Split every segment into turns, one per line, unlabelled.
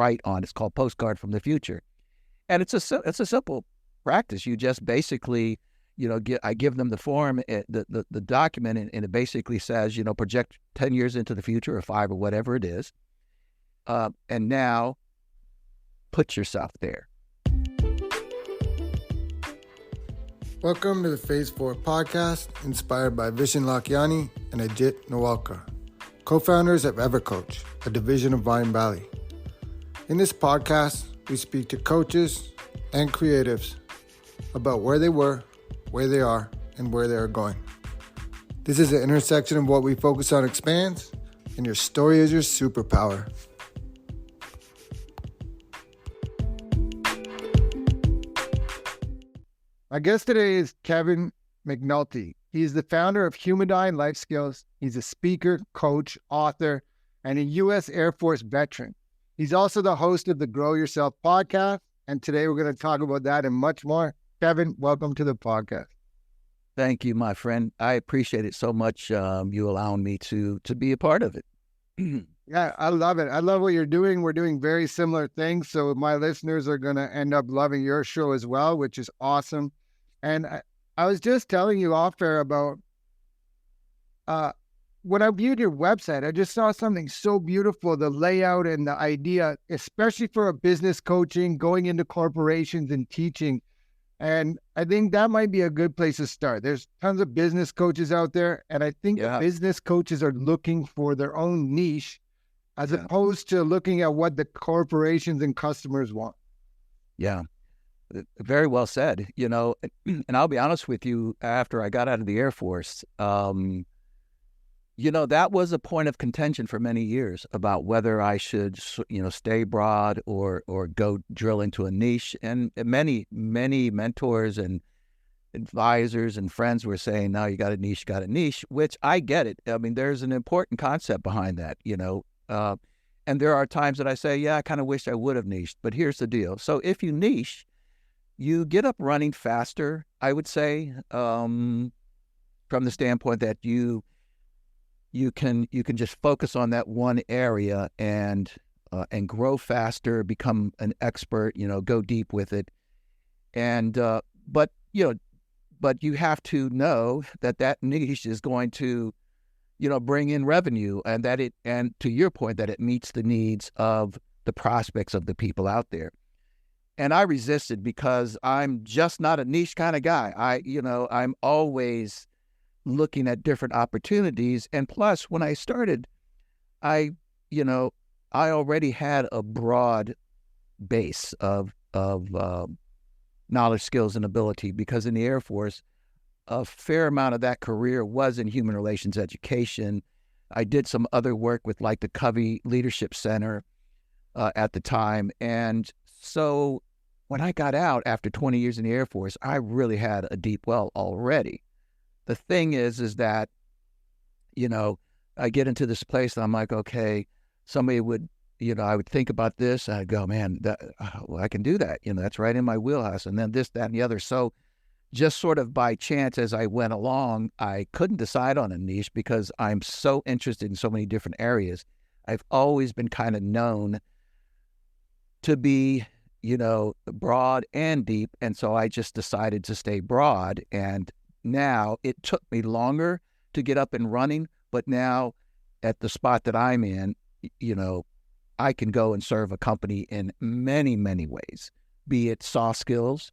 write on. It's called Postcard from the Future. And it's a simple practice. You just basically, I give them the form, the document, and it basically says, project 10 years into the future or 5 or whatever it is. And now put yourself there.
Welcome to the Phase 4 podcast, inspired by Vishen Lakhiani and Ajit Nawalkar, co-founders of EverCoach, a division of Vine Valley. In this podcast, we speak to coaches and creatives about where they were, where they are, and where they are going. This is an intersection of what we focus on expands, and your story is your superpower. My guest today is Kevin McNulty. He's the founder of Humadyn Life Skills. He's a speaker, coach, author, and a U.S. Air Force veteran. He's also the host of the Grow Yourself podcast, and today we're going to talk about that and much more. Kevin, welcome to the podcast.
Thank you, my friend. I appreciate it so much, you allowing me to be a part of it.
Yeah, I love it. I love what you're doing. We're doing very similar things, so my listeners are going to end up loving your show as well, which is awesome. And I was just telling you off air about when I viewed your website, I just saw something so beautiful, the layout and the idea, especially for a business coaching, going into corporations and teaching. And I think that might be a good place to start. There's tons of business coaches out there, and I think the business coaches are looking for their own niche as opposed to looking at what the corporations and customers want.
Yeah. Very well said, and I'll be honest with you, after I got out of the Air Force, that was a point of contention for many years about whether I should, stay broad or go drill into a niche. And many mentors and advisors and friends were saying, no, you got a niche, which I get it. I mean, there's an important concept behind that, and there are times that I say, yeah, I kind of wish I would have niched, but here's the deal. So if you niche, you get up running faster, I would say, from the standpoint that you can just focus on that one area and grow faster, become an expert, go deep with it. And but you have to know that niche is going to bring in revenue, and and to your point, that it meets the needs of the prospects of the people out there. And I resisted because I'm just not a niche kind of guy. I'm always looking at different opportunities. And plus, when I started, I already had a broad base of knowledge, skills, and ability, because in the Air Force, a fair amount of that career was in human relations education. I did some other work with like the Covey Leadership Center at the time. And so when I got out after 20 years in the Air Force, I really had a deep well already. The thing is that, I get into this place and I'm like, okay, somebody would, I would think about this and I'd go, man, I can do that. That's right in my wheelhouse. And then this, that, and the other. So just sort of by chance as I went along, I couldn't decide on a niche because I'm so interested in so many different areas. I've always been kind of known to be, broad and deep. And so I just decided to stay broad. And now it took me longer to get up and running, but now at the spot that I'm in, I can go and serve a company in many, many ways, be it soft skills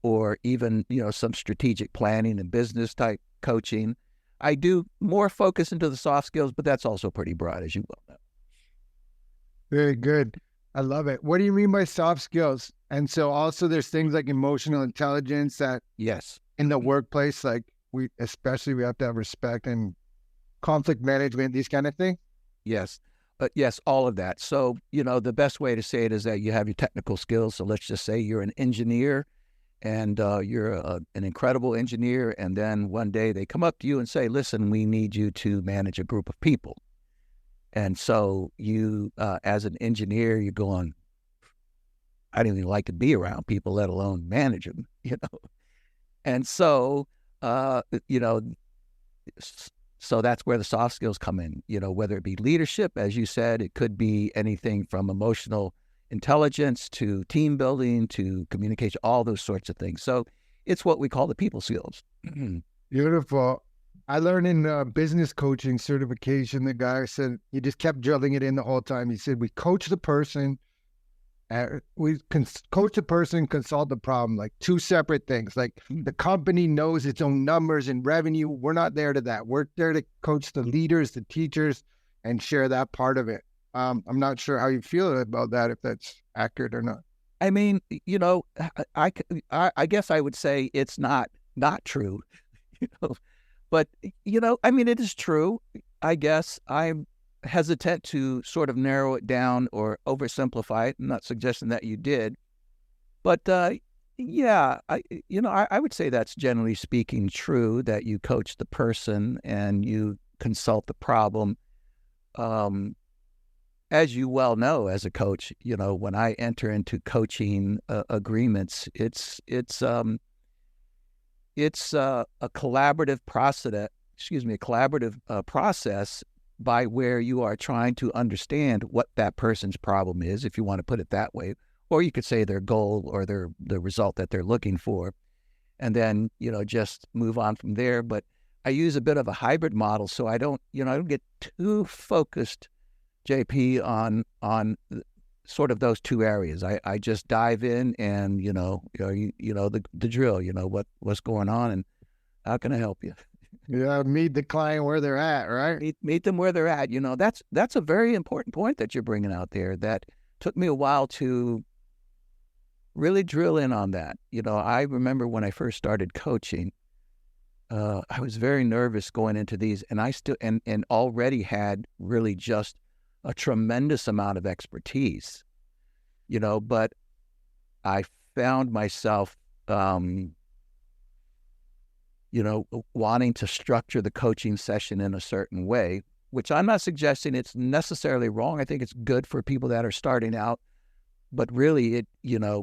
or even, some strategic planning and business type coaching. I do more focus into the soft skills, but that's also pretty broad, as you well know.
Very good. I love it. What do you mean by soft skills? And so also there's things like emotional intelligence that in the workplace, like we have to have respect and conflict management, these kind of things.
Yes. Yes, all of that. So, the best way to say it is that you have your technical skills. So let's just say you're an engineer and you're an incredible engineer. And then one day they come up to you and say, listen, we need you to manage a group of people. And so you, as an engineer, you're going, I don't even like to be around people, let alone manage them, And so, so that's where the soft skills come in, whether it be leadership, as you said, it could be anything from emotional intelligence to team building to communication, all those sorts of things. So it's what we call the people skills.
Beautiful. I learned in business coaching certification, the guy said, he just kept drilling it in the whole time. He said, we coach the person, coach the person, consult the problem, like two separate things. Like the company knows its own numbers and revenue. We're not there to that. We're there to coach the leaders, the teachers, and share that part of it. I'm not sure how you feel about that, if that's accurate or not.
I mean, I guess I would say it's not true, but, I mean, it is true. I guess I'm hesitant to sort of narrow it down or oversimplify it. I'm not suggesting that you did, but yeah, I would say that's generally speaking true, that you coach the person and you consult the problem. As you well know, as a coach, when I enter into coaching agreements, it's a collaborative process. Process by where you are trying to understand what that person's problem is, if you want to put it that way, or you could say their goal or the result that they're looking for, and then just move on from there. But I use a bit of a hybrid model, so I don't get too focused, JP, on sort of those two areas. I just dive in and the drill. What's going on and how can I help you?
Yeah, meet the client where they're at, right?
Meet them where they're at. That's a very important point that you're bringing out there. That took me a while to really drill in on that. I remember when I first started coaching, I was very nervous going into these, and I still and already had really just a tremendous amount of expertise, but I found myself, wanting to structure the coaching session in a certain way, which I'm not suggesting it's necessarily wrong. I think it's good for people that are starting out, but really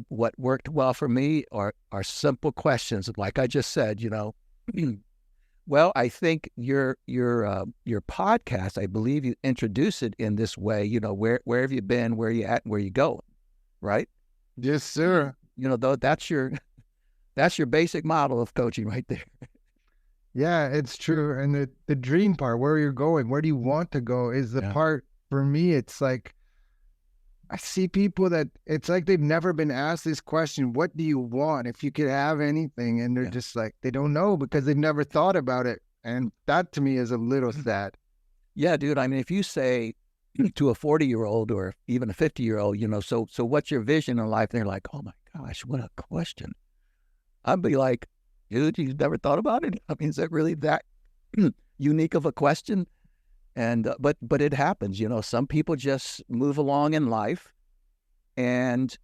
what worked well for me are simple questions. Like I just said, well, I think your podcast, I believe you introduce it in this way, where have you been, where you at, and where you going, right?
Yes, sir.
Though that's your basic model of coaching right there.
Yeah, it's true. And the dream part, where you're going, where do you want to go, is the part for me. It's like, I see people that it's like they've never been asked this question, what do you want if you could have anything? And they're just like, they don't know because they've never thought about it. And that to me is a little sad.
Yeah, dude. I mean, if you say to a 40-year-old or even a 50-year-old, so what's your vision in life? They're like, oh my gosh, what a question. I'd be like, dude, you've never thought about it? I mean, is that really that unique of a question? And but it happens, some people just move along in life and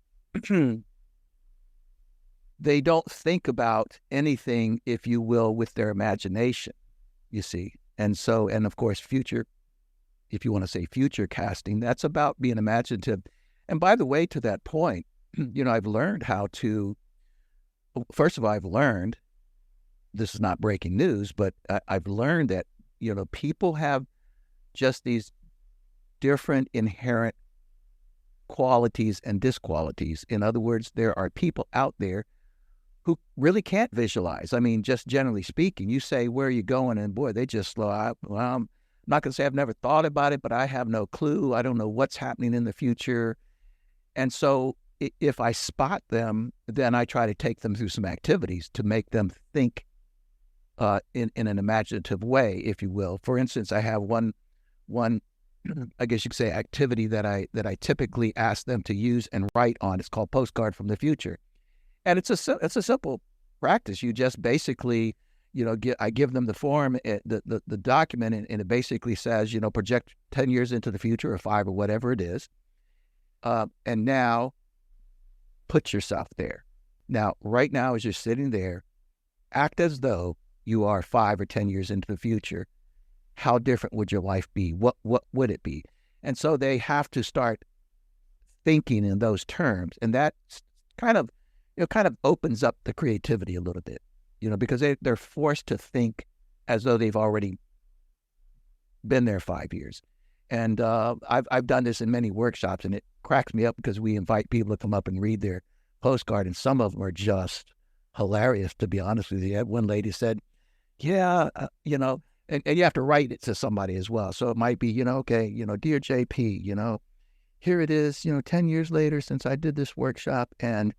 they don't think about anything, if you will, with their imagination, you see. And so, and of course, future, if you want to say future casting, that's about being imaginative. And by the way, to that point, I've learned how to, first of all, this is not breaking news, but I've learned that, people have just these different inherent qualities and disqualities. In other words, there are people out there who really can't visualize. I mean, just generally speaking, you say, where are you going? And boy, they just, well, I'm not going to say I've never thought about it, but I have no clue. I don't know what's happening in the future. And so if I spot them, then I try to take them through some activities to make them think in an imaginative way, if you will. For instance, I have one, I guess you could say, activity that I typically ask them to use and write on. It's called Postcard from the Future, and it's a simple practice. You just basically, I give them the form, the document, and it basically says, project 10 years into the future or 5 or whatever it is, and now put yourself there. Now, right now, as you're sitting there, act as though you are 5 or 10 years into the future. How different would your life be? What would it be? And so they have to start thinking in those terms, and that kind of opens up the creativity a little bit, because they're forced to think as though they've already been there 5 years. And I've done this in many workshops, and cracks me up because we invite people to come up and read their postcard, and some of them are just hilarious, to be honest with you. One lady said, yeah, and you have to write it to somebody as well. So it might be, okay, dear JP, here it is, 10 years later since I did this workshop, and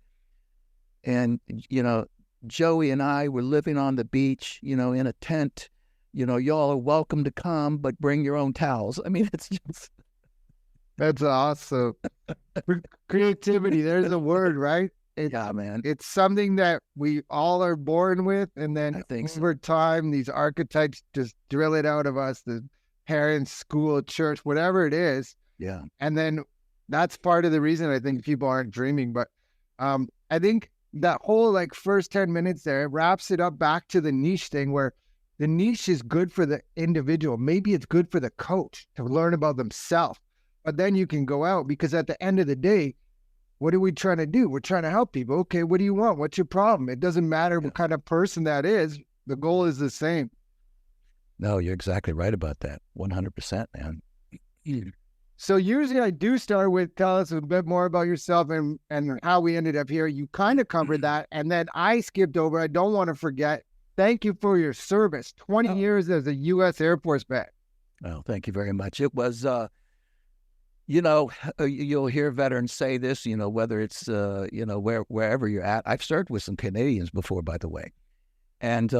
Joey and I were living on the beach, in a tent. Y'all are welcome to come, but bring your own towels. I mean, it's just...
That's awesome. Creativity, there's a word, right?
Yeah, man.
It's something that we all are born with, and then over time, these archetypes just drill it out of us, the parents, school, church, whatever it is.
Yeah.
And then that's part of the reason I think people aren't dreaming. But I think that whole first 10 minutes there wraps it up back to the niche thing, where the niche is good for the individual. Maybe it's good for the coach to learn about themselves. But then you can go out, because at the end of the day, what are we trying to do? We're trying to help people. Okay, what do you want? What's your problem? It doesn't matter what kind of person that is. The goal is the same.
No, you're exactly right about that. 100%, man.
So usually I do start with, tell us a bit more about yourself and how we ended up here. You kind of covered that. And then I skipped over. I don't want to forget. Thank you for your service. 20 years as a U.S. Air Force vet.
Oh, thank you very much. It was... you'll hear veterans say this, whether it's, wherever you're at. I've served with some Canadians before, by the way. And,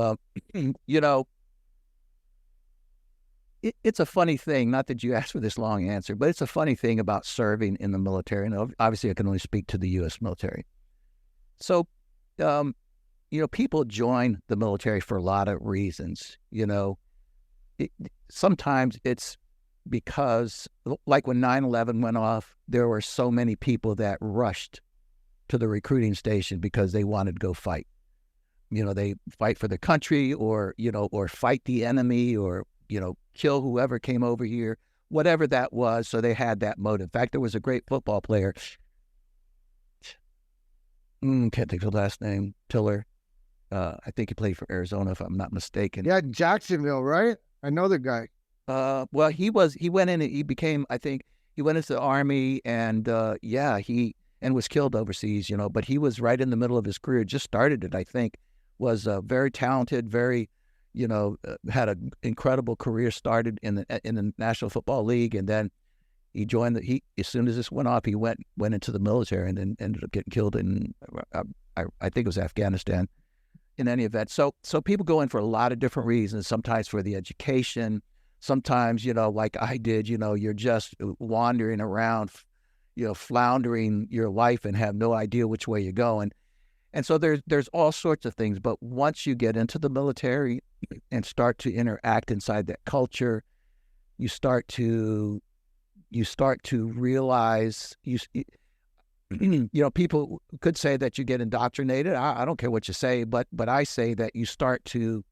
it's a funny thing, not that you asked for this long answer, but it's a funny thing about serving in the military. And obviously I can only speak to the U.S. military. So, people join the military for a lot of reasons. Sometimes it's because, like when 9/11 went off, there were so many people that rushed to the recruiting station because they wanted to go fight. They fight for the country, or fight the enemy, or, kill whoever came over here, whatever that was. So they had that motive. In fact, there was a great football player. Can't think of the last name. Tiller. I think he played for Arizona, if I'm not mistaken.
Yeah, Jacksonville, right? I know the guy.
Well, he went in and he became, I think he went into the Army, and he was killed overseas, but he was right in the middle of his career, just started it, I think, was very talented, very, had an incredible career, started in the National Football League, and then he joined as soon as this went off, he went into the military, and then ended up getting killed in, I think it was Afghanistan, in any event. So people go in for a lot of different reasons, sometimes for the education. Sometimes, like I did, you're just wandering around, floundering your life and have no idea which way you're going. And so there's all sorts of things. But once you get into the military and start to interact inside that culture, you start to realize, people could say that you get indoctrinated. I don't care what you say, but I say that you start to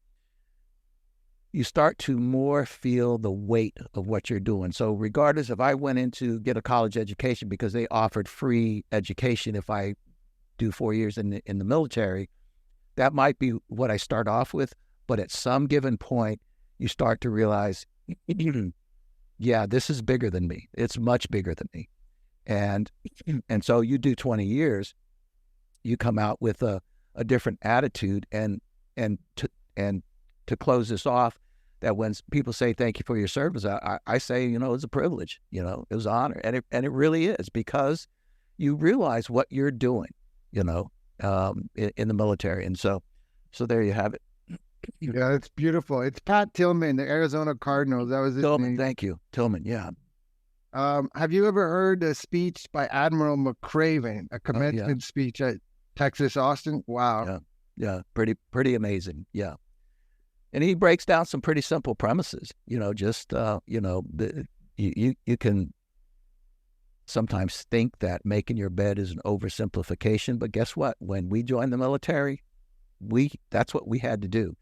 more feel the weight of what you're doing. So regardless, if I went in to get a college education because they offered free education if I do 4 years in the military, that might be what I start off with. But at some given point, you start to realize, yeah, this is bigger than me. It's much bigger than me. And so you do 20 years, you come out with a different attitude, and to close this off, that when people say thank you for your service, I say, it's a privilege, it was an honor, and it really is, because you realize what you're doing, in the military, and so there you have it.
Yeah, it's beautiful. It's Pat Tillman, the Arizona Cardinals. That was his name.
Thank you, Tillman. Yeah.
Have you ever heard a speech by Admiral McCraven, a commencement speech at Texas Austin? Wow.
Yeah, pretty amazing. Yeah. And he breaks down some pretty simple premises, you can sometimes think that making your bed is an oversimplification, but guess what? When we joined the military, that's what we had to do.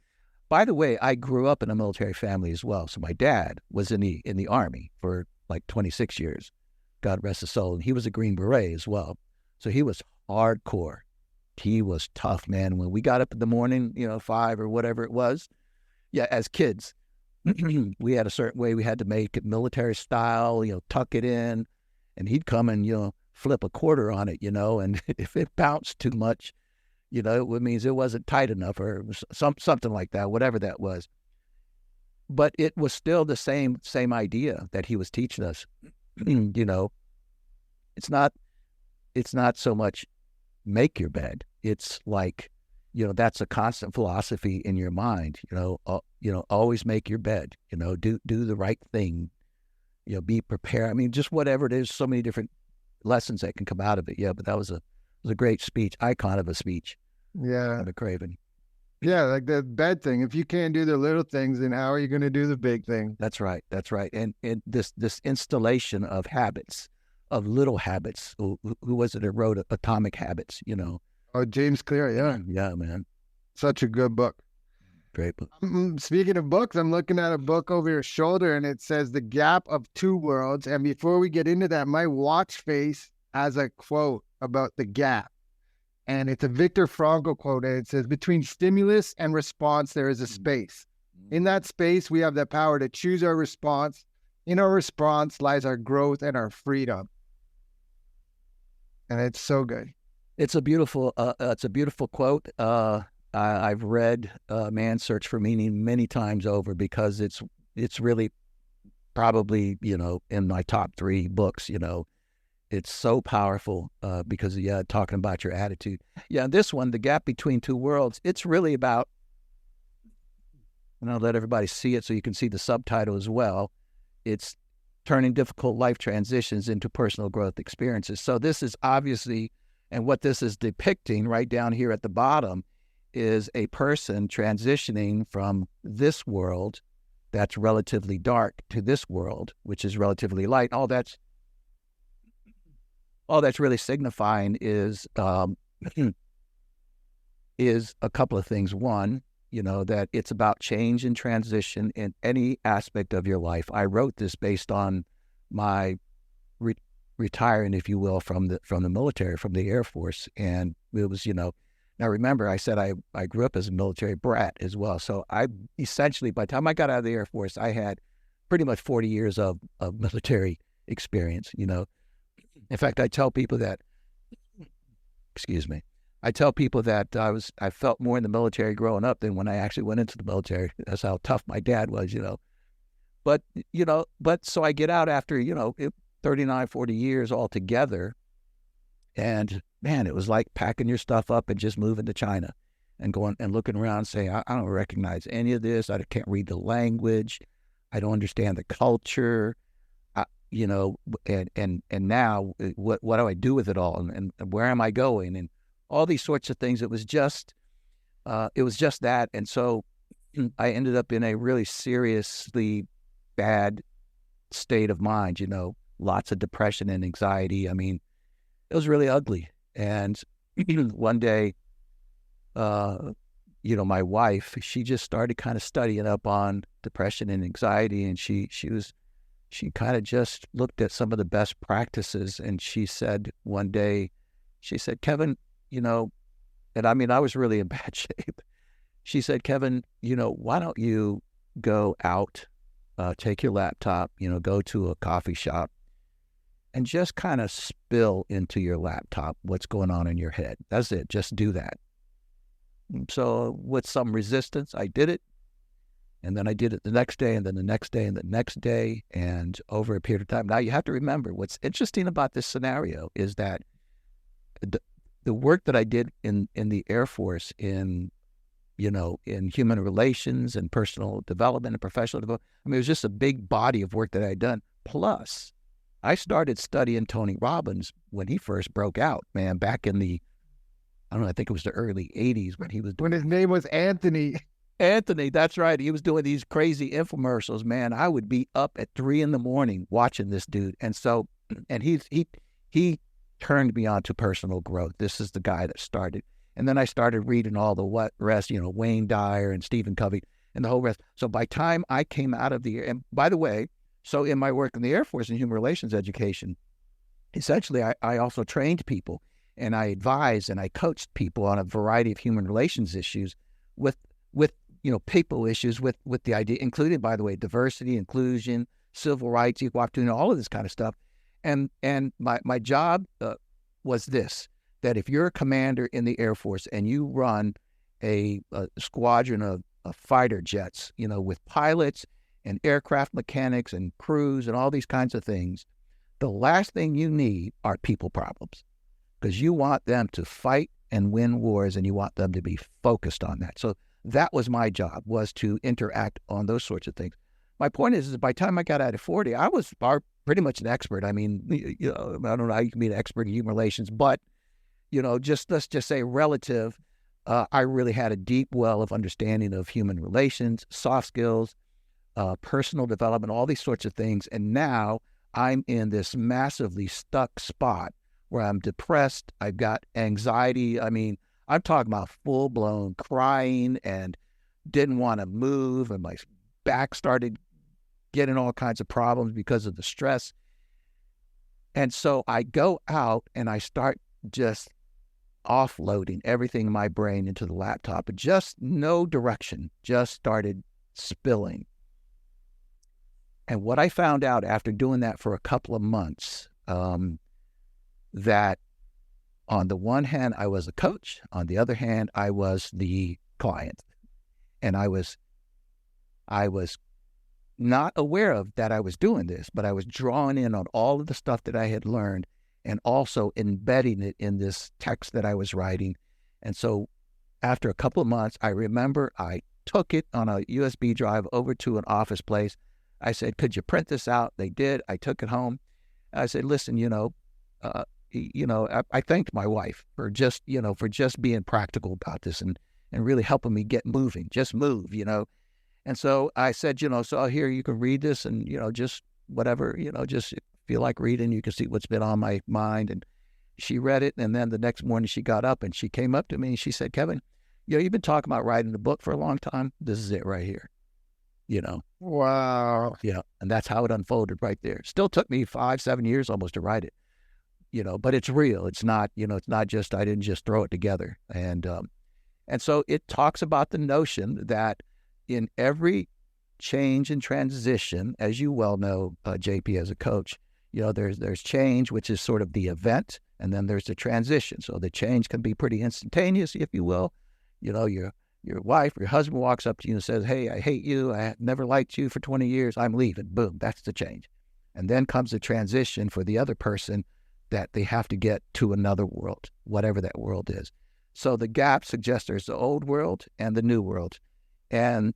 By the way, I grew up in a military family as well. So my dad was in the Army for like 26 years, God rest his soul. And he was a Green Beret as well. So he was hardcore. He was tough, man. When we got up in the morning, 5 or whatever it was, as kids, we had a certain way we had to make it military style, tuck it in. And he'd come and, flip a quarter on it, and if it bounced too much, it means it wasn't tight enough or something like that, whatever that was. But it was still the same idea that he was teaching us. It's not so much make your bed. It's like, that's a constant philosophy in your mind. Always make your bed. Do the right thing. Be prepared. I mean, just whatever it is. So many different lessons that can come out of it. Yeah, but that was a great speech, icon of a speech.
Yeah,
McCraven.
Yeah, like the bed thing. If you can't do the little things, then how are you going to do the big thing?
That's right. And this installation of habits, of little habits. Who was it that wrote Atomic Habits?
Oh, James Clear. Yeah.
Yeah, man.
Such a good book.
Great book.
Speaking of books, I'm looking at a book over your shoulder, and it says The Gap of Two Worlds. And before we get into that, my watch face has a quote about the gap. And it's a Viktor Frankl quote, and it says, between stimulus and response, there is a space. In that space, we have the power to choose our response. In our response lies our growth and our freedom. And it's so good.
It's a beautiful quote. I've read Man's Search for Meaning many times over because it's really probably, in my top 3 books, It's so powerful because, talking about your attitude. Yeah, this one, The Gap Between Two Worlds, it's really about, and I'll let everybody see it so you can see the subtitle as well. It's turning difficult life transitions into personal growth experiences. So this is obviously, and what this is depicting right down here at the bottom is a person transitioning from this world that's relatively dark to this world, which is relatively light. All that's really signifying is a couple of things. One, that it's about change and transition in any aspect of your life. I wrote this based on my retiring, if you will, from the military, from the Air Force. And it was, now remember, I said I grew up as a military brat as well. So I essentially, by the time I got out of the Air Force, I had pretty much 40 years of military experience, In fact, I tell people that I felt more in the military growing up than when I actually went into the military. That's how tough my dad was, But so I get out after, 39, 40 years altogether. And man, it was like packing your stuff up and just moving to China and going and looking around and saying, I don't recognize any of this. I can't read the language. I don't understand the culture. And now what do I do with it all? And where am I going? And all these sorts of things. It was just that. And so I ended up in a really seriously bad state of mind, lots of depression and anxiety. I mean, it was really ugly. And one day, my wife, she just started kind of studying up on depression and anxiety. And she kind of just looked at some of the best practices. And she said one day, Kevin, and I mean, I was really in bad shape. She said, Kevin, why don't you go out, take your laptop, go to a coffee shop and just kind of spill into your laptop what's going on in your head. That's it. Just do that. And so with some resistance, I did it. And then I did it the next day, and then the next day, and the next day, and over a period of time. Now, you have to remember, what's interesting about this scenario is that the work that I did in the Air Force, in human relations and personal development and professional development, I mean, it was just a big body of work that I had done. Plus, I started studying Tony Robbins when he first broke out, man, back in I think it was the early 80s
when his name was Anthony.
Anthony, that's right. He was doing these crazy infomercials, man. I would be up at 3 a.m. watching this dude. And so, and he turned me on to personal growth. This is the guy that started. And then I started reading all the rest, Wayne Dyer and Stephen Covey and the whole rest. So by the time I came out of the, and by the way, so in my work in the Air Force in human relations education, essentially I also trained people, and I advised and I coached people on a variety of human relations issues with people issues with the idea, including, by the way, diversity, inclusion, civil rights, equal opportunity, all of this kind of stuff. And my job was this, that if you're a commander in the Air Force and you run a squadron of fighter jets, with pilots and aircraft mechanics and crews and all these kinds of things, the last thing you need are people problems, because you want them to fight and win wars, and you want them to be focused on that. So that was my job, was to interact on those sorts of things. My point is by the time I got out of 40, I was pretty much an expert. I mean, I don't know how you can be an expert in human relations, but, let's just say relative, I really had a deep well of understanding of human relations, soft skills, personal development, all these sorts of things. And now I'm in this massively stuck spot where I'm depressed. I've got anxiety. I mean, I'm talking about full-blown crying and didn't want to move, and my back started getting all kinds of problems because of the stress. And so I go out and I start just offloading everything in my brain into the laptop, but just no direction, just started spilling. And what I found out after doing that for a couple of months, that on the one hand, I was a coach. On the other hand, I was the client. And I was not aware of that I was doing this, but I was drawing in on all of the stuff that I had learned and also embedding it in this text that I was writing. And so after a couple of months, I remember I took it on a USB drive over to an office place. I said, could you print this out? They did. I took it home. I said, listen, I thanked my wife for just being practical about this and really helping me get moving, just move. And so I said, so here you can read this and, just whatever, just feel like reading, you can see what's been on my mind. And she read it. And then the next morning she got up and she came up to me and she said, Kevin, you've been talking about writing a book for a long time. This is it right here.
Wow.
Yeah. And that's how it unfolded right there. Still took me 5-7 years almost to write it, but it's real. It's not, it's not just, I didn't just throw it together. And so it talks about the notion that in every change and transition, as you well know, JP, as a coach, there's change, which is sort of the event, and then there's the transition. So the change can be pretty instantaneous, if you will. Your wife or your husband walks up to you and says, hey, I hate you. I never liked you for 20 years. I'm leaving. Boom. That's the change. And then comes the transition for the other person, that they have to get to another world, whatever that world is. So the gap suggests there's the old world and the new world. And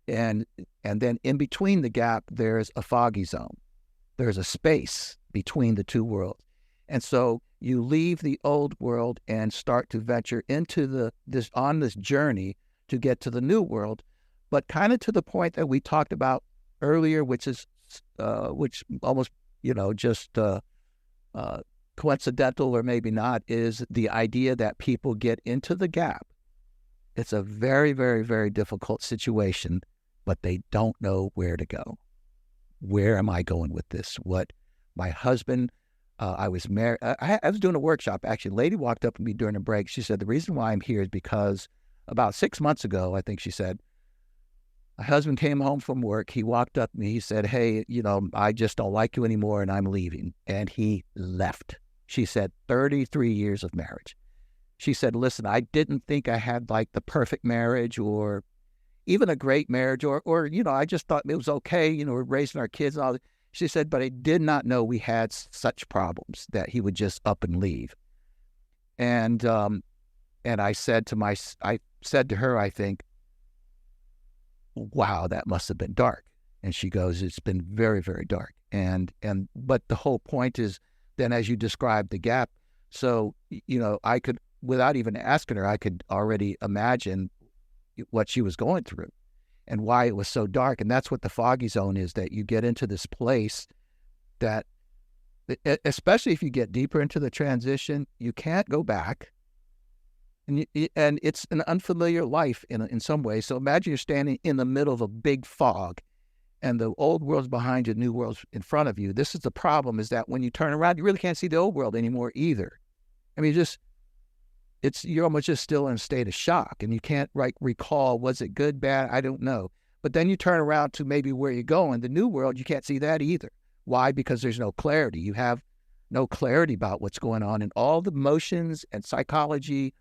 then in between the gap, there's a foggy zone. There's a space between the two worlds. And so you leave the old world and start to venture into this journey to get to the new world, but kind of to the point that we talked about earlier, which is which almost just coincidental or maybe not, is the idea that people get into the gap. It's a very, very, very difficult situation, but they don't know where to go. Where am I going with this? What my husband, I was married. I was doing a workshop. Actually, a lady walked up to me during a break. She said, the reason why I'm here is because about 6 months ago, I think she said, my husband came home from work. He walked up to me. He said, hey, I just don't like you anymore and I'm leaving. And he left. She said, 33 years of marriage. She said, listen, I didn't think I had like the perfect marriage or even a great marriage or I just thought it was okay, we're raising our kids and all that. She said, but I did not know we had such problems that he would just up and leave. And I said to her, I think, wow, that must have been dark. And she goes, it's been very, very dark. But the whole point is then, as you described the gap, so, I could, without even asking her, I could already imagine what she was going through and why it was so dark. And that's what the foggy zone is, that you get into this place that, especially if you get deeper into the transition, you can't go back. And it's an unfamiliar life in some ways. So imagine you're standing in the middle of a big fog and the old world's behind you, new world's in front of you. This is the problem, is that when you turn around, you really can't see the old world anymore either. I mean, you're almost just still in a state of shock, and you can't recall, was it good, bad? I don't know. But then you turn around to maybe where you're going, the new world, you can't see that either. Why? Because there's no clarity. You have no clarity about what's going on, and all the motions and psychology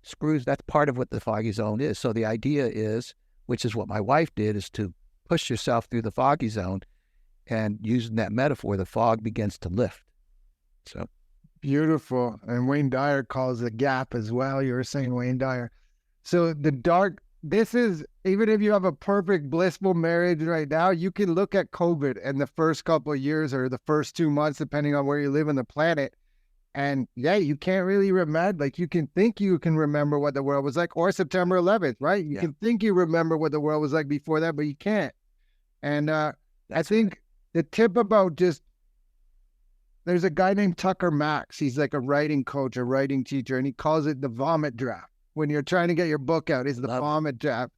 screws. That's part of what the foggy zone is. So the idea is, which is what my wife did, is to push yourself through the foggy zone, and using that metaphor, the fog begins to lift. So
beautiful. And Wayne Dyer calls it gap as well. You were saying Wayne Dyer. So this is, even if you have a perfect blissful marriage right now, you can look at COVID and the first couple of years or the first 2 months, depending on where you live on the planet. And yeah, you can't really remember, like you can think you can remember what the world was like, or September 11th, right? You can think you remember what the world was like before that, but you can't. And I think the tip about there's a guy named Tucker Max. He's like a writing coach, a writing teacher, and he calls it the vomit draft. When you're trying to get your book out, is the vomit draft.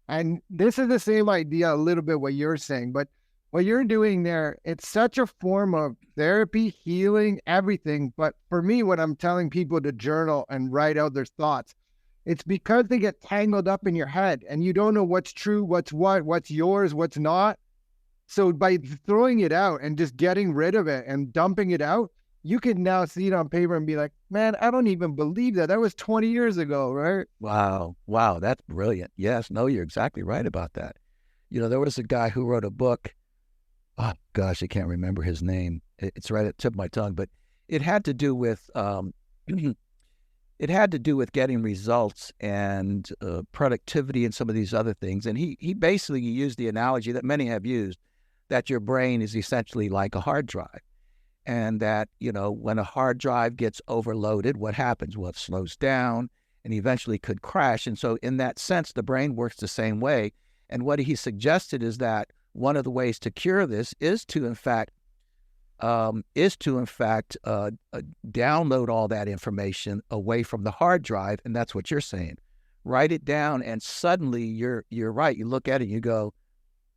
And this is the same idea, a little bit what you're saying, but what you're doing there, it's such a form of therapy, healing, everything. But for me, when I'm telling people to journal and write out their thoughts, it's because they get tangled up in your head and you don't know what's true, what's yours, what's not. So by throwing it out and just getting rid of it and dumping it out, you can now see it on paper and be like, man, I don't even believe that. That was 20 years ago, right?
Wow. That's brilliant. Yes. No, you're exactly right about that. There was a guy who wrote a book. Oh gosh, I can't remember his name. It's right at the tip of my tongue, but it had to do with getting results and productivity and some of these other things. And he basically used the analogy that many have used, that your brain is essentially like a hard drive. And that, when a hard drive gets overloaded, what happens? Well, it slows down and eventually could crash. And so in that sense, the brain works the same way. And what he suggested is that one of the ways to cure this is to, in fact, download all that information away from the hard drive. And that's what you're saying. Write it down, and suddenly you're right. You look at it and you go,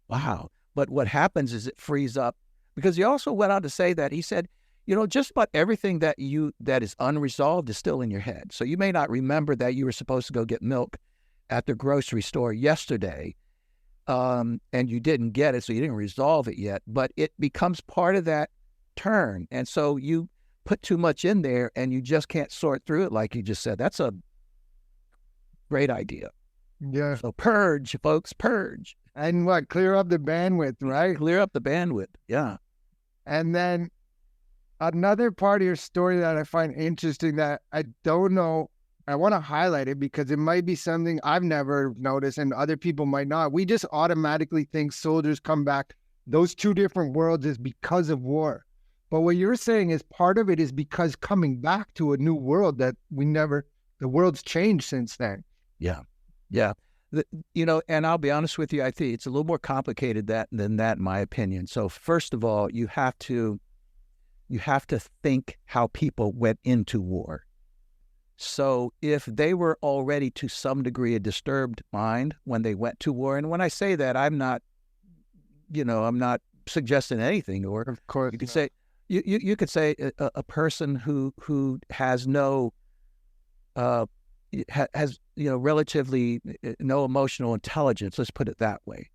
wow. But what happens is it frees up, because he also went on to say that he said, just about everything that is unresolved is still in your head. So you may not remember that you were supposed to go get milk at the grocery store yesterday, and you didn't get it, so you didn't resolve it yet, but it becomes part of that turn. And so you put too much in there and you just can't sort through it, like you just said. That's a great idea.
Yeah.
So purge, folks, purge.
And clear up the bandwidth, right?
Clear up the bandwidth, yeah.
And then another part of your story that I find interesting that I don't know, I want to highlight it because it might be something I've never noticed and other people might not. We just automatically think soldiers come back. Those two different worlds is because of war. But what you're saying is part of it is because coming back to a new world that the world's changed since then.
Yeah. And I'll be honest with you, I think it's a little more complicated than that, in my opinion. So first of all, you have to think how people went into war. So if they were already to some degree a disturbed mind when they went to war, and when I say that, I'm not suggesting anything, or
of course
you could say you could say a person who has no has relatively no emotional intelligence, let's put it that way,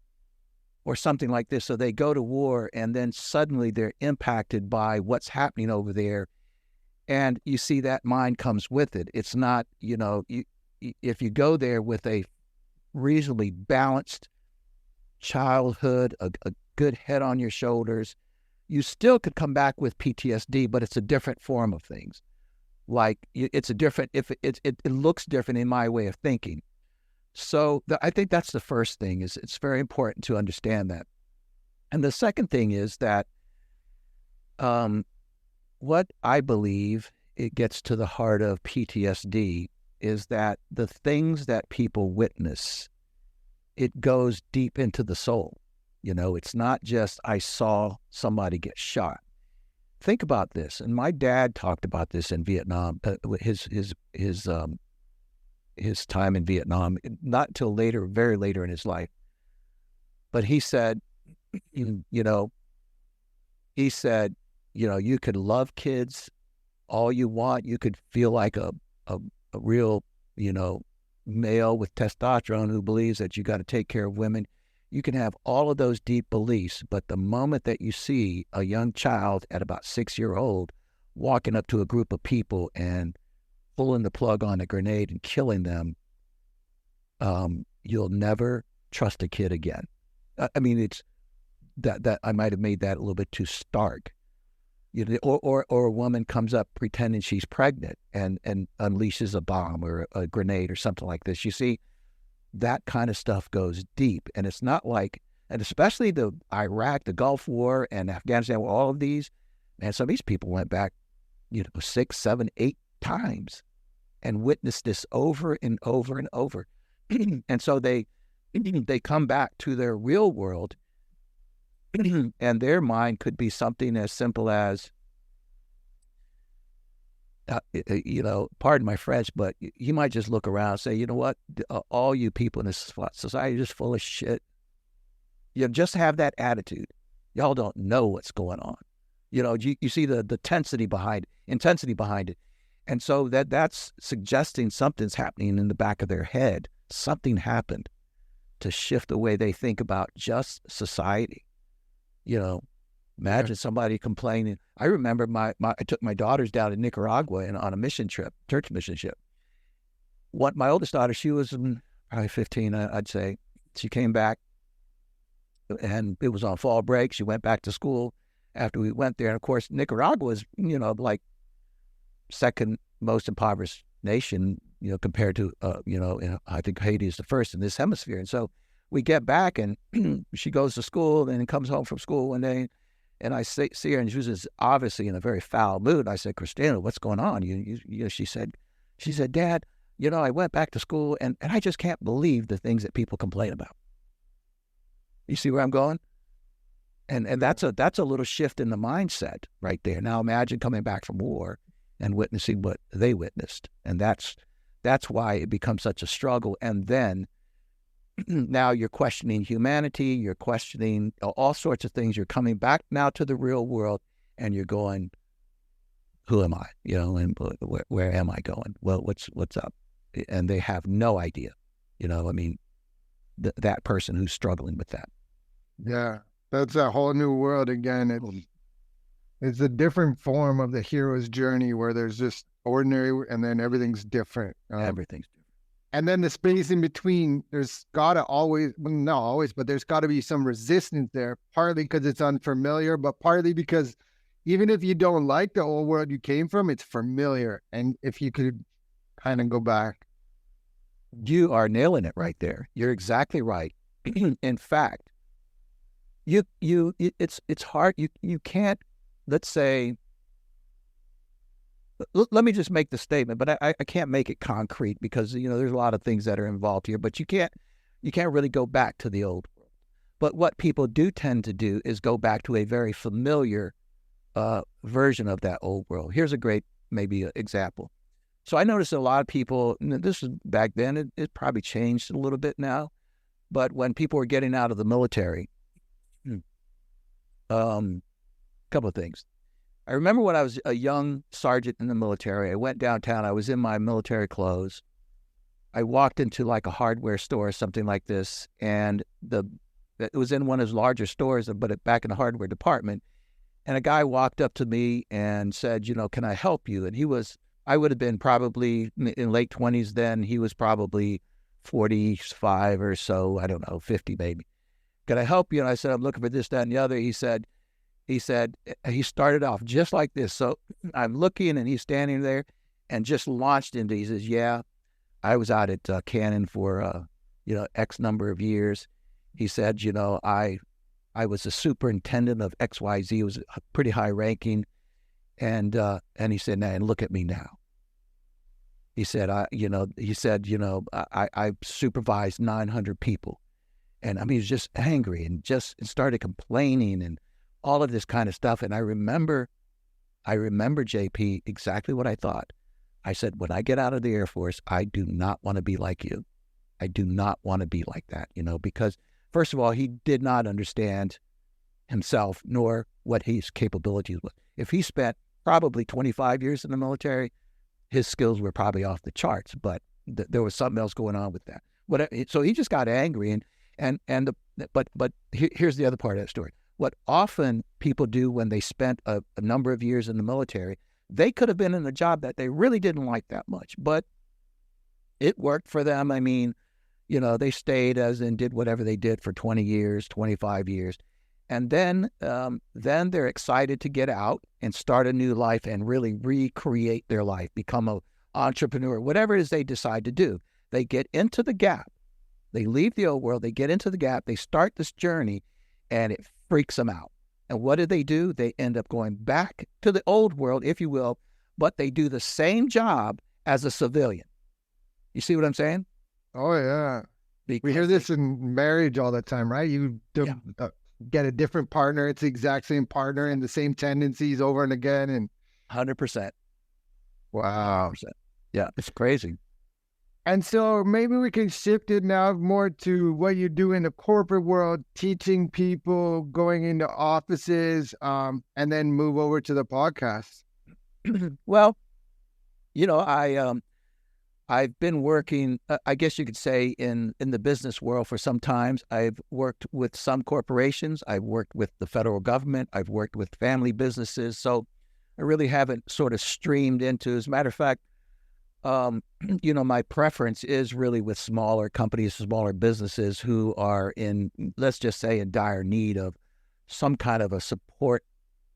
or something like this. So they go to war and then suddenly they're impacted by what's happening over there, and you see that mind comes with it. It's not, if you go there with a reasonably balanced childhood, a good head on your shoulders, you still could come back with PTSD, but it's a different form of things. Like it's a different, it looks different in my way of thinking. So I think that's the first thing, is it's very important to understand that. And the second thing is that what I believe it gets to the heart of PTSD is that the things that people witness, it goes deep into the soul. It's not just I saw somebody get shot. Think about this, and my dad talked about this in Vietnam. His time in Vietnam, not until later, very later in his life. But he said, you could love kids all you want. You could feel like a real, male with testosterone who believes that you got to take care of women. You can have all of those deep beliefs, but the moment that you see a young child at about 6 years old walking up to a group of people and pulling the plug on a grenade and killing them, you'll never trust a kid again. I mean, it's that I might have made that a little bit too stark. You know, or a woman comes up pretending she's pregnant and unleashes a bomb or a grenade or something like this. You see, that kind of stuff goes deep, and it's not like, and especially the Iraq, the Gulf War, and Afghanistan, all of these, man, some of these people went back, 6, 7, 8 times and witnessed this over and over and over. And so they come back to their real world, and their mind could be something as simple as, pardon my French, but you might just look around and say, you know what, all you people in this society are just full of shit. You just have that attitude. Y'all don't know what's going on. You see the intensity behind it. And so that's suggesting something's happening in the back of their head. Something happened to shift the way they think about just society. Imagine somebody complaining. I remember I took my daughters down to Nicaragua on a mission trip, church mission trip. My oldest daughter, she was probably 15, I'd say. She came back, and it was on fall break. She went back to school after we went there. And of course, Nicaragua is, like second most impoverished nation, compared to, I think Haiti is the first in this hemisphere. And so we get back, and she goes to school and comes home from school one day, and I see her, and she was obviously in a very foul mood. I said, Christina, what's going on? She said, Dad, I went back to school, and I just can't believe the things that people complain about. You see where I'm going? And that's a little shift in the mindset right there. Now imagine coming back from war and witnessing what they witnessed. And that's why it becomes such a struggle. And then now you're questioning humanity, you're questioning all sorts of things. You're coming back now to the real world, and you're going, who am I? And where am I going? Well, what's up? And they have no idea. That person who's struggling with that.
Yeah, that's a whole new world again. It's a different form of the hero's journey where there's just ordinary, and then everything's different.
Everything's different.
And then the space in between, there's got to always, well, not always, but there's got to be some resistance there, partly because it's unfamiliar, but partly because even if you don't like the old world you came from, it's familiar. And if you could kind of go back.
You are nailing it right there. You're exactly right. In fact, it's hard. You can't, let's say, let me just make the statement, but I can't make it concrete because, there's a lot of things that are involved here, but you can't really go back to the old world. But what people do tend to do is go back to a very familiar version of that old world. Here's a great, maybe, example. So I noticed a lot of people, this was back then, it probably changed a little bit now, but when people were getting out of the military, couple of things. I remember when I was a young sergeant in the military, I went downtown, I was in my military clothes. I walked into like a hardware store or something like this, and it was in one of those larger stores, but back in the hardware department. And a guy walked up to me and said, can I help you? And I would have been probably in late 20s then. He was probably 45 or so, I don't know, 50 maybe. Can I help you? And I said, I'm looking for this, that, and the other. He started off just like this. So I'm looking, and he's standing there and just launched into, he says, yeah, I was out at Canon for, X number of years. He said, I was a superintendent of XYZ. It was a pretty high ranking. And he said, now, and look at me now. He said, I supervised 900 people. And he was just angry and started complaining and all of this kind of stuff. And I remember, JP, exactly what I thought. I said, when I get out of the Air Force, I do not want to be like you. I do not want to be like that, because first of all, he did not understand himself nor what his capabilities were. If he spent probably 25 years in the military, his skills were probably off the charts, but there was something else going on with that. So he just got angry, and Here's the other part of that story. What often people do when they spent a number of years in the military, they could have been in a job that they really didn't like that much, but it worked for them. I mean, they stayed as in did whatever they did for 20 years, 25 years. And then they're excited to get out and start a new life and really recreate their life, become an entrepreneur, whatever it is they decide to do. They get into the gap. They leave the old world. They get into the gap. They start this journey, and it freaks them out. And what do? They end up going back to the old world, if you will, but they do the same job as a civilian. You see what I'm saying?
Oh, yeah.
Because
we hear this in marriage all the time, right? You get a different partner. It's the exact same partner and the same tendencies over and again. And
100%.
Wow.
100%. Yeah, it's crazy.
And so maybe we can shift it now more to what you do in the corporate world, teaching people, going into offices, and then move over to the podcast.
Well, I've been working, I guess you could say, in the business world for some time. I've worked with some corporations. I've worked with the federal government. I've worked with family businesses. So I really haven't sort of streamed into, as a matter of fact, my preference is really with smaller companies, smaller businesses who are in, let's just say, in dire need of some kind of a support,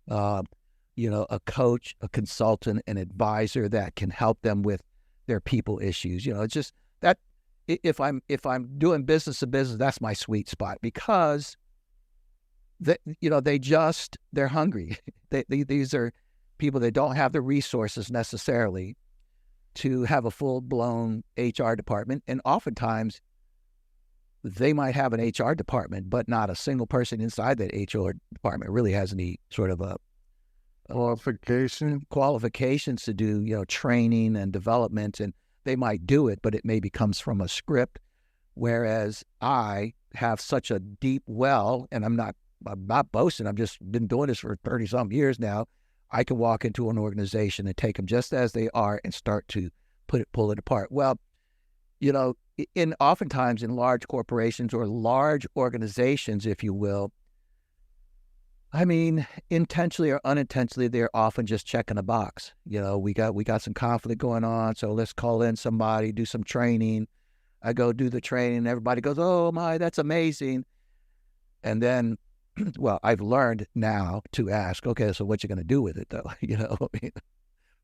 a coach, a consultant, an advisor that can help them with their people issues. It's just that if I'm doing business to business, that's my sweet spot, because they're hungry. These are people that don't have the resources necessarily to have a full-blown HR department. And oftentimes they might have an HR department, but not a single person inside that HR department really has any sort of a qualifications to do, training and development. And they might do it, but it maybe comes from a script. Whereas I have such a deep well, and I'm not boasting. I've just been doing this for 30 some years now. I can walk into an organization and take them just as they are and start to pull it apart. Well, oftentimes in large corporations or large organizations, if you will, I mean, intentionally or unintentionally, they're often just checking a box. We got some conflict going on, so let's call in somebody, do some training. I go do the training, and everybody goes, "Oh my, that's amazing." And then, well, I've learned now to ask, okay, so what you going to do with it, though?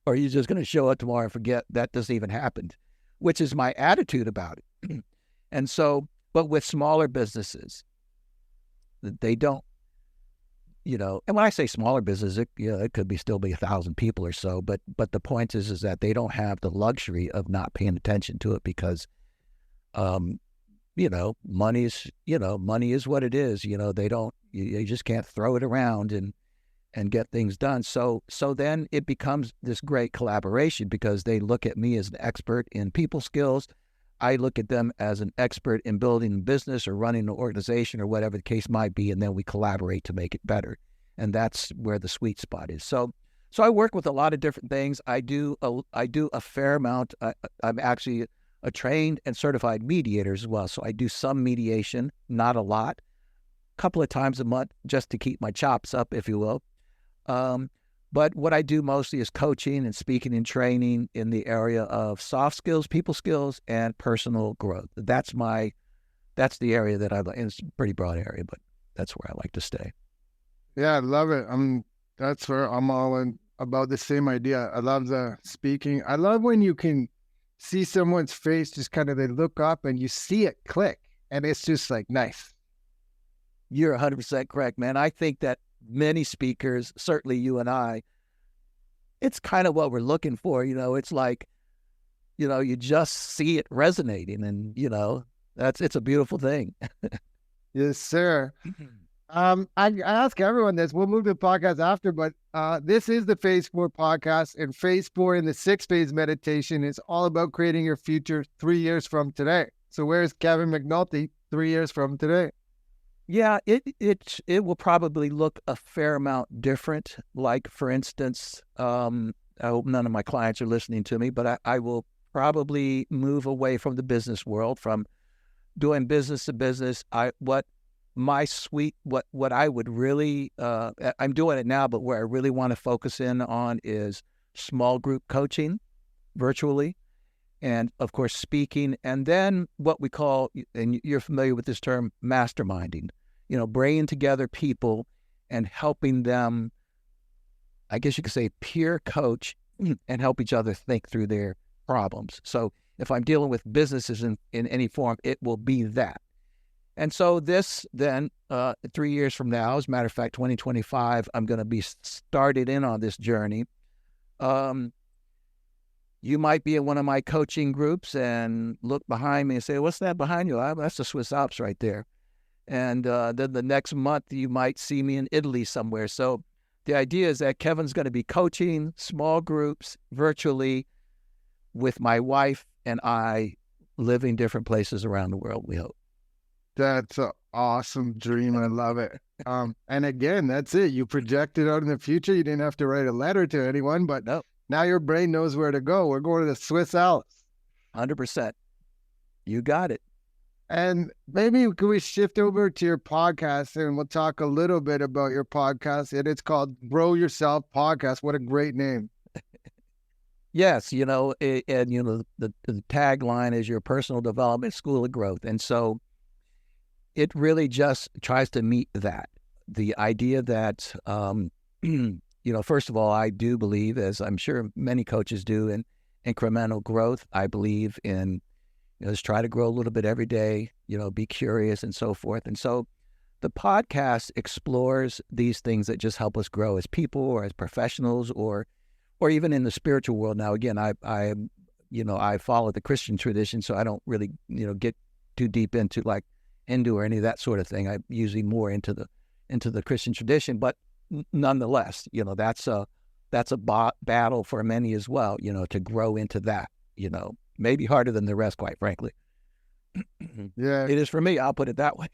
Or are you just going to show up tomorrow and forget that this even happened? Which is my attitude about it. And so, but with smaller businesses, they don't. And when I say smaller business, it could still be 1,000 people or so. But the point is that they don't have the luxury of not paying attention to it because, money is what it is. They don't. You just can't throw it around and get things done. So then it becomes this great collaboration because they look at me as an expert in people skills. I look at them as an expert in building a business or running an organization or whatever the case might be, and then we collaborate to make it better. And that's where the sweet spot is. So I work with a lot of different things. I do a fair amount. I'm actually a trained and certified mediator as well. So I do some mediation, not a lot, a couple of times a month just to keep my chops up, if you will. But what I do mostly is coaching and speaking and training in the area of soft skills, people skills, and personal growth. That's the area that and it's a pretty broad area, but that's where I like to stay.
Yeah, I love it. That's where I'm all in about the same idea. I love the speaking. I love when you can see someone's face, just kind of, they look up and you see it click, and it's just like, nice.
You're 100% correct, man. I think that many speakers, certainly you and I, it's kind of what we're looking for. It's like, you just see it resonating, and it's a beautiful thing.
Yes, sir. I ask everyone this. We'll move to the podcast after, but this is the Phase 4 podcast, and Phase 4 in the 6-phase meditation is all about creating your future 3 years from today. So where's Kevin McNulty 3 years from today?
Yeah, it will probably look a fair amount different. Like, for instance, I hope none of my clients are listening to me, but I will probably move away from the business world, from doing business to business. What what I would really, I'm doing it now, but where I really want to focus in on is small group coaching virtually, and of course speaking, and then what we call, and you're familiar with this term, masterminding, bringing together people and helping them, I guess you could say, peer coach and help each other think through their problems. So if I'm dealing with businesses in any form, it will be that. And so this then, 3 years from now, as a matter of fact, 2025, I'm going to be started in on this journey. You might be in one of my coaching groups and look behind me and say, what's that behind you? That's the Swiss Alps right there. And then the next month, you might see me in Italy somewhere. So the idea is that Kevin's going to be coaching small groups virtually with my wife and I living different places around the world, we hope.
That's an awesome dream. I love it. And again, that's it. You projected out in the future. You didn't have to write a letter to anyone, but
nope.
Now your brain knows where to go. We're going to the Swiss Alps.
100%. You got it.
And maybe can we shift over to your podcast and we'll talk a little bit about your podcast. It's called Grow Yourself Podcast. What a great name.
Yes, and the tagline is your personal development school of growth. And so it really just tries to meet that. The idea that, first of all, I do believe, as I'm sure many coaches do, in incremental growth. I believe in, just try to grow a little bit every day, be curious and so forth. And so the podcast explores these things that just help us grow as people or as professionals or even in the spiritual world. Now, again, I follow the Christian tradition, so I don't really, get too deep into like Hindu or any of that sort of thing. I'm usually more into the Christian tradition, but nonetheless, that's a battle for many as well, to grow into that, maybe harder than the rest, quite frankly.
Yeah,
it is for me. I'll put it that way.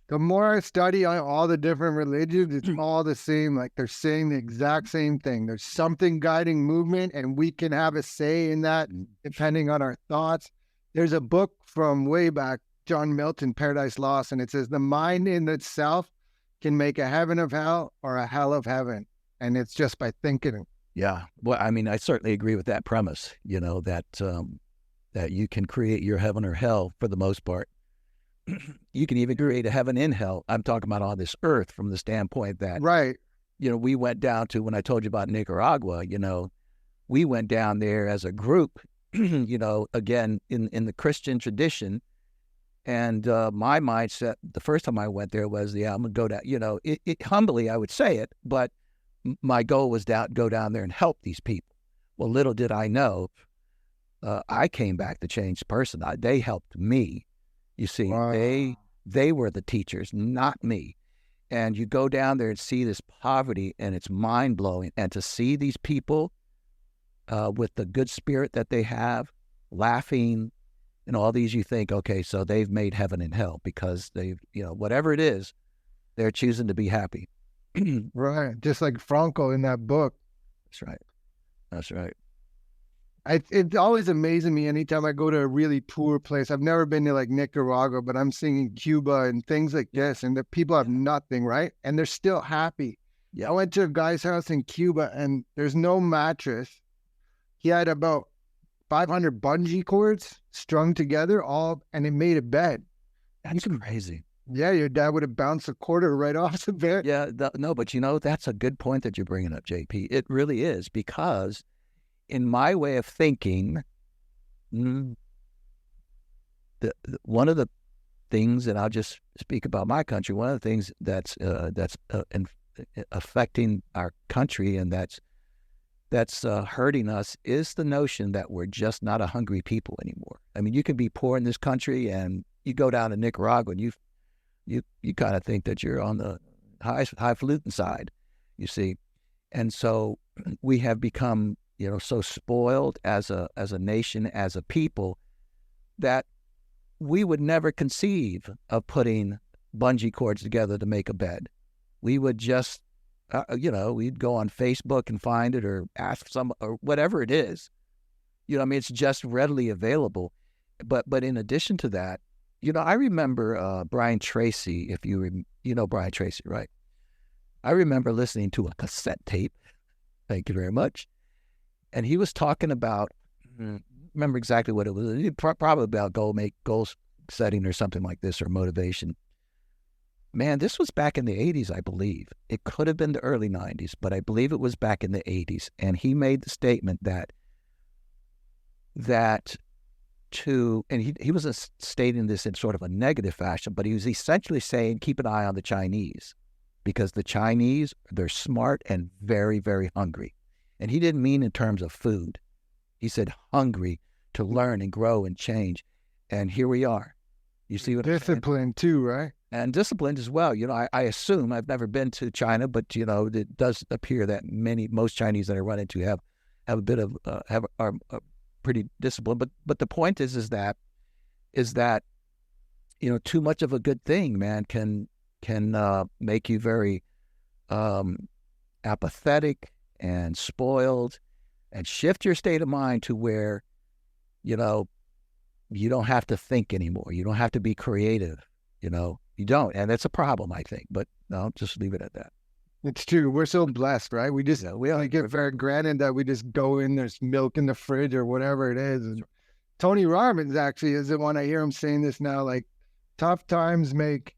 The more I study on all the different religions, it's all the same. Like they're saying the exact same thing. There's something guiding movement, and we can have a say in that depending on our thoughts. There's a book from way back, John Milton, Paradise Lost, and it says the mind in itself can make a heaven of hell or a hell of heaven. And it's just by thinking.
Yeah. Well, I mean, I certainly agree with that premise, that you can create your heaven or hell for the most part. You can even create a heaven in hell. I'm talking about on this earth from the standpoint that,
right.
We went down to, when I told you about Nicaragua, we went down there as a group, again, in the Christian tradition. And my mindset, the first time I went there was, I'm going to go down, humbly, I would say it, but my goal was go down there and help these people. Well, little did I know, I came back the changed person. They helped me. You see, wow. They were the teachers, not me. And you go down there and see this poverty, and it's mind-blowing. And to see these people with the good spirit that they have, laughing, and all these, you think, okay, so they've made heaven and hell because they've, whatever it is, they're choosing to be happy.
Right. Just like Franco in that book.
That's right.
It always amazes me anytime I go to a really poor place. I've never been to like Nicaragua, but I'm seeing Cuba and things like this, and the people have nothing, right? And they're still happy. Yeah. I went to a guy's house in Cuba, and there's no mattress. He had about 500 bungee cords strung together, and it made a bed.
That's crazy.
Yeah, your dad would have bounced a quarter right off the bed.
Yeah, no, but that's a good point that you're bringing up, JP. It really is, because in my way of thinking, one of the things, and I'll just speak about my country, one of the things that's affecting our country and that's hurting us is the notion that we're just not a hungry people anymore. I mean, you can be poor in this country, and you go down to Nicaragua, and you kind of think that you're on the highfalutin side, you see. And so we have become, so spoiled as a nation, as a people, that we would never conceive of putting bungee cords together to make a bed. We would just, we'd go on Facebook and find it, or ask or whatever it is. It's just readily available. But in addition to that, I remember Brian Tracy. If you know Brian Tracy, right? I remember listening to a cassette tape. Thank you very much. And he was talking about, remember exactly what it was. Probably about goal setting or something like this, or motivation. Man, this was back in the 80s, I believe. It could have been the early 90s, but I believe it was back in the 80s. And he made the statement and he wasn't stating this in sort of a negative fashion, but he was essentially saying, keep an eye on the Chinese, because the Chinese, they're smart and very, very hungry. And he didn't mean in terms of food. He said hungry to learn and grow and change. And here we are. You see what
discipline too, right?
And disciplined as well. I assume, I've never been to China, but it does appear that most Chinese that I run into have a bit of are pretty disciplined. But the point is that too much of a good thing, man, can make you very apathetic and spoiled, and shift your state of mind to where you don't have to think anymore. You don't have to be creative. You don't, and it's a problem, I think. But I'll just leave it at that.
It's true. We're so blessed, right? We just we only get very granted that we just go in. There's milk in the fridge or whatever it is. And Tony Robbins actually is the one. I hear him saying this now. Like, tough times make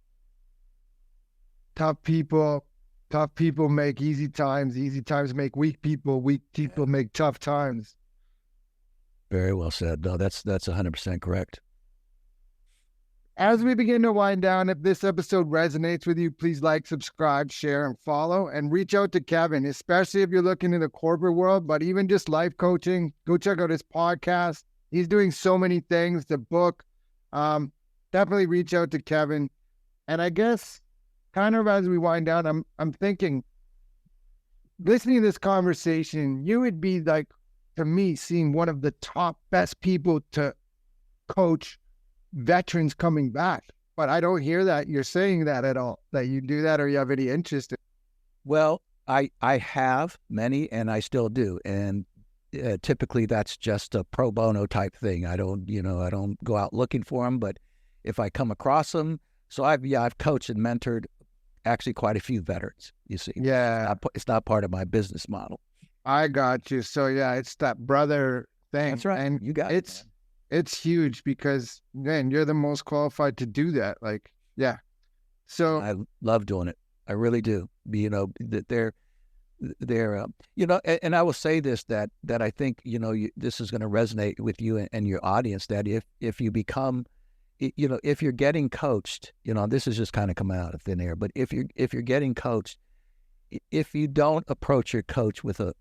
tough people. Tough people make easy times. Easy times make weak people. Weak people make tough times.
Very well said. No, that's 100% correct.
As we begin to wind down, if this episode resonates with you, please like, subscribe, share, and follow, and reach out to Kevin, especially if you're looking in the corporate world, but even just life coaching. Go check out his podcast. He's doing so many things, the book. Definitely reach out to Kevin. And I guess kind of as we wind down, I'm thinking, listening to this conversation, you would be like, to me, seeing one of the top best people to coach veterans coming back. But I don't hear that you're saying that at all, that you do that or you have any interest in.
Well, I have many, and I still do. And typically that's just a pro bono type thing. I don't go out looking for them, but if I come across them, so I've coached and mentored actually quite a few veterans, you see.
Yeah.
It's not part of my business model.
I got you. So yeah, it's that brother thing.
That's right.
And
you got it.
It's huge because, man, you're the most qualified to do that. Like, yeah. So
I love doing it. I really do. They're and I will say this, that I think, this is going to resonate with you and your audience, that if you become, if you're getting coached, this is just kind of coming out of thin air, but if you're getting coached, if you don't approach your coach with a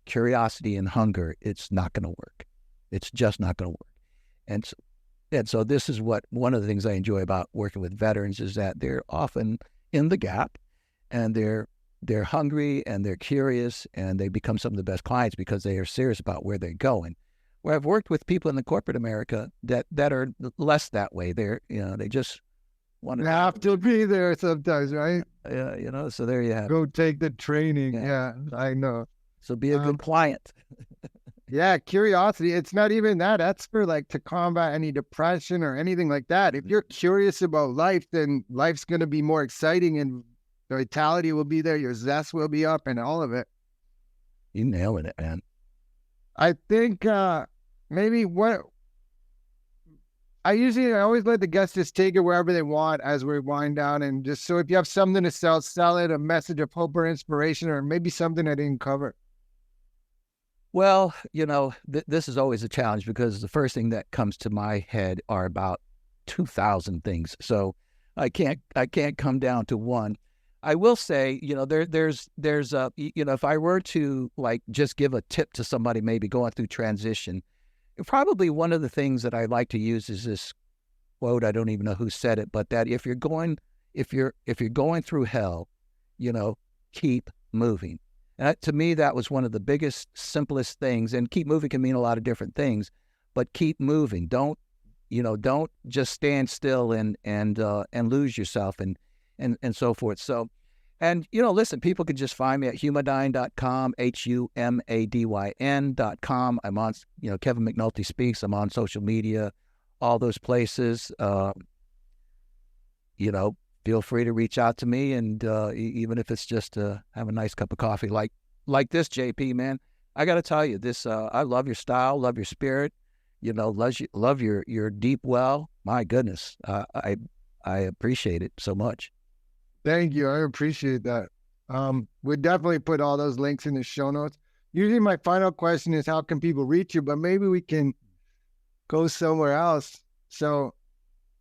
curiosity and hunger, it's not going to work. It's just not going to work. And so this is one of the things I enjoy about working with veterans, is that they're often in the gap, and they're hungry and they're curious, and they become some of the best clients because they are serious about where they're going. Where I've worked with people in the corporate America that are less that way. They just want
to have to be there sometimes, right?
Yeah, so there you have it.
Go take the training. Yeah, I know.
So be a good client.
Yeah, curiosity. It's not even that. That's for to combat any depression or anything like that. If you're curious about life, then life's going to be more exciting, and the vitality will be there. Your zest will be up, and all of it.
You nailing it, man.
I think maybe I always let the guests just take it wherever they want as we wind down. And just so if you have something to sell it, a message of hope or inspiration, or maybe something I didn't cover.
Well, this is always a challenge, because the first thing that comes to my head are about 2,000 things. So I can't come down to one. I will say, there's if I were to just give a tip to somebody maybe going through transition, probably one of the things that I like to use is this quote. I don't even know who said it, but that if you're going through hell, keep moving. And to me, that was one of the biggest, simplest things. And keep moving can mean a lot of different things, but keep moving. Don't just stand still and lose yourself and so forth. So, and listen, people can just find me at humadyn.com, HUMADYN.com. I'm on, Kevin McNulty Speaks. I'm on social media, all those places. feel free to reach out to me, and even if it's just to have a nice cup of coffee like this, JP, man. I got to tell you, this I love your style, love your spirit, love your deep well. My goodness, I appreciate it so much.
Thank you. I appreciate that. We'll definitely put all those links in the show notes. Usually my final question is, how can people reach you? But maybe we can go somewhere else. So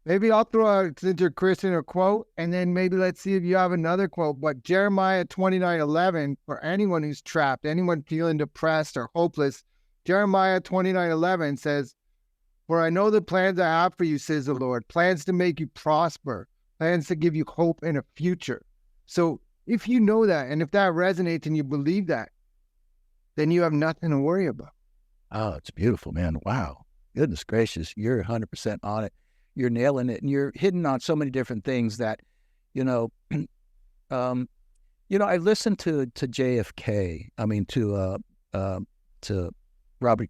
maybe I'll throw out, since you're Christian, a quote, and then maybe let's see if you have another quote. But Jeremiah 29:11, for anyone who's trapped, anyone feeling depressed or hopeless, Jeremiah 29:11 says, "For I know the plans I have for you, says the Lord, plans to make you prosper, plans to give you hope in a future." So if you know that, and if that resonates and you believe that, then you have nothing to worry about.
Oh, it's beautiful, man. Wow. Goodness gracious. You're 100% on it. You're nailing it. And you're hitting on so many different things that, I listened to JFK. I mean, to Robert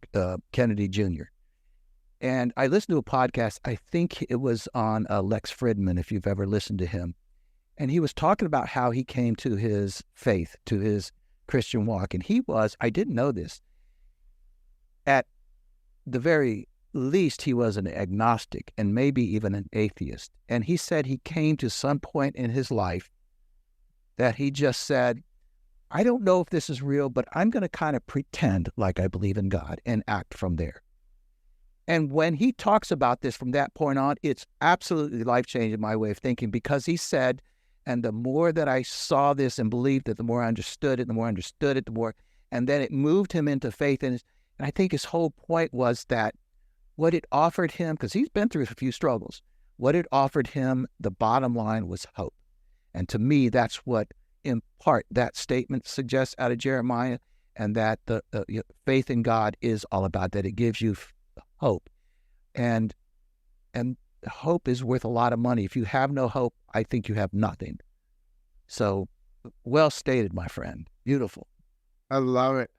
Kennedy Jr. And I listened to a podcast. I think it was on Lex Fridman, if you've ever listened to him. And he was talking about how he came to his faith, to his Christian walk. And I didn't know this, at the very least, he was an agnostic and maybe even an atheist. And he said he came to some point in his life that he just said, I don't know if this is real, but I'm going to kind of pretend like I believe in God and act from there. And when he talks about this from that point on, it's absolutely life-changing my way of thinking, because he said, and the more that I saw this and believed it, the more I understood it, the more, and then it moved him into faith. And I think his whole point was that what it offered him, because he's been through a few struggles, what it offered him, the bottom line was hope. And to me, that's what, in part, that statement suggests out of Jeremiah, and that the faith in God is all about, that it gives you hope. And hope is worth a lot of money. If you have no hope, I think you have nothing. So, well stated, my friend. Beautiful.
I love it.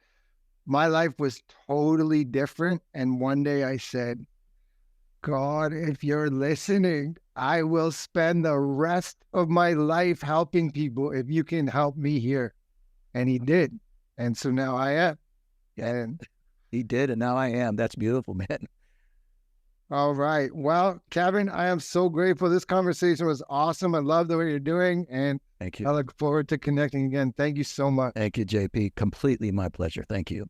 My life was totally different. And one day I said, God, if you're listening, I will spend the rest of my life helping people if you can help me here. And he did. And so now I am.
And he did, and now I am. That's beautiful, man.
All right. Well, Kevin, I am so grateful. This conversation was awesome. I love the way you're doing, and
thank you.
I look forward to connecting again. Thank you so much.
Thank you, JP. Completely my pleasure. Thank you.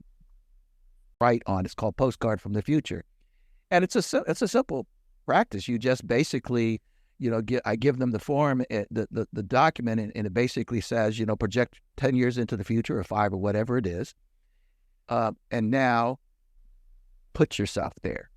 Right on. It's called Postcard from the Future. And it's a simple practice. You just basically, I give them the form, the document, and it basically says, project 10 years into the future, or 5, or whatever it is. And now put yourself there.